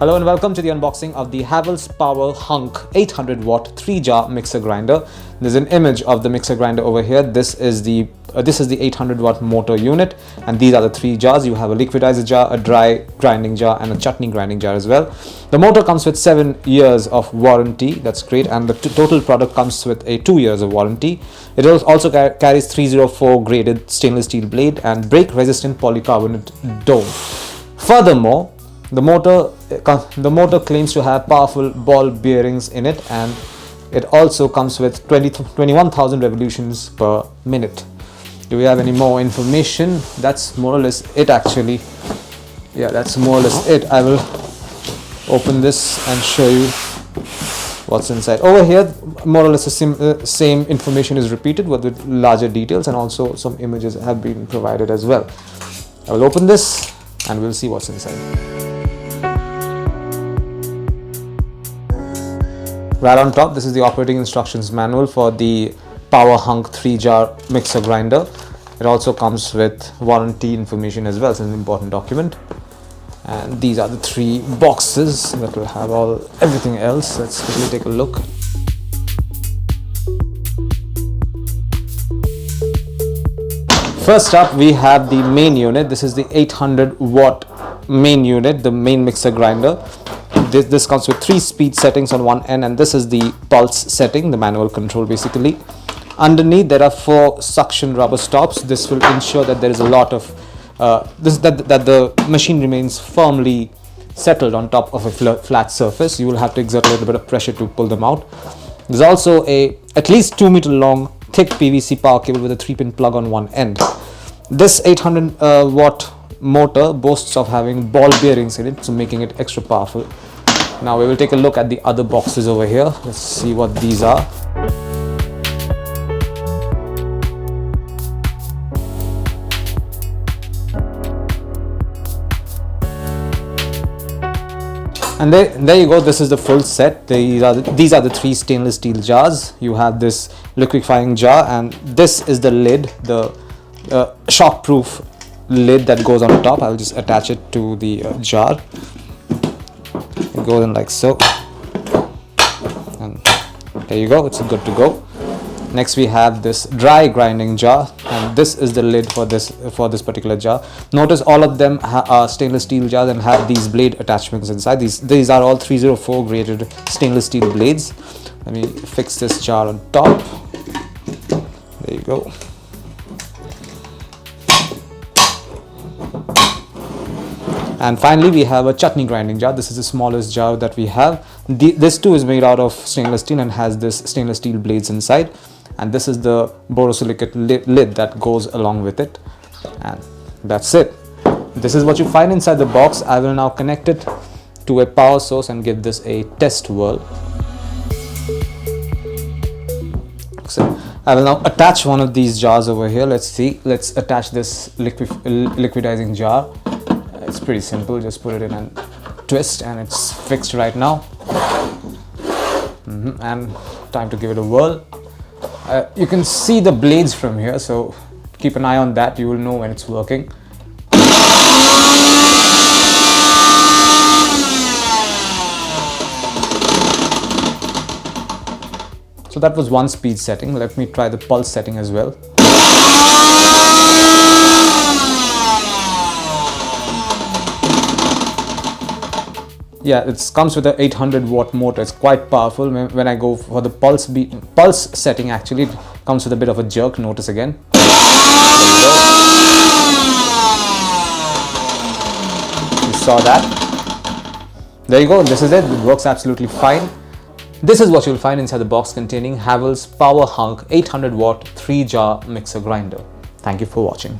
Hello and welcome to the unboxing of the Havells Power Hunk 800 watt 3-jar mixer grinder. There's an image of the mixer grinder over here. This is the 800 watt motor unit, and these are the 3 jars. You have a liquidizer jar, a dry grinding jar, and a chutney grinding jar as well. The motor comes with 7 years of warranty. That's great, and the total product comes with a 2 years of warranty. It also carries 304 graded stainless steel blade and break resistant polycarbonate dome. Furthermore, the motor claims to have powerful ball bearings in it, and it also comes with 21,000 revolutions per minute. Do we have any more information? That's more or less it actually. Yeah, that's more or less it. I will open this and show you what's inside. Over here, more or less the same information is repeated but with larger details, and also some images have been provided as well. I will open this and we'll see what's inside. Right on top, this is the operating instructions manual for the Power Hunk 3-jar mixer grinder. It also comes with warranty information as well. It's an important document. And these are the 3 boxes that will have everything else. Let's quickly take a look. First up, we have the main unit. This is the 800 watt main unit, the main mixer grinder. This comes with 3 speed settings on one end, and this is the pulse setting, the manual control basically. Underneath there are 4 suction rubber stops. This will ensure that there is a lot of that the machine remains firmly settled on top of a flat surface. You will have to exert a little bit of pressure to pull them out. There's also a at least 2 meter long thick PVC power cable with a 3-pin plug on one end. This 800 watt motor boasts of having ball bearings in it, so making it extra powerful. Now we will take a look at the other boxes over here. Let's see what these are. And there you go. This is the full set. These are the 3 stainless steel jars. You have this liquefying jar, and this is the lid, the shock-proof lid that goes on top. I'll just attach it to the jar. It goes in like so, and there you go. It's good to go. Next we have this dry grinding jar, and this is the lid for this particular jar. Notice all of them are stainless steel jars and have these blade attachments inside. These are all 304 graded stainless steel blades. Let me fix this jar on top. There you go. And finally, we have a chutney grinding jar. This is the smallest jar that we have. This too is made out of stainless steel and has this stainless steel blades inside. And this is the borosilicate lid that goes along with it. And that's it. This is what you find inside the box. I will now connect it to a power source and give this a test whirl. So I will now attach one of these jars over here. Let's see. Let's attach this liquidizing jar. It's pretty simple. Just put it in and twist, and it's fixed right now. And time to give it a whirl. You can see the blades from here, so keep an eye on that. You will know when it's working. So that was one speed setting. Let me try the pulse setting as well. Yeah, it comes with an 800 watt motor. It's quite powerful. When I go for the pulse setting, actually it comes with a bit of a jerk. Notice again. You saw that. There you go. This is it. It works absolutely fine. This is what you'll find inside the box containing Havells Power Hunk 800 watt 3-jar mixer grinder. Thank you for watching.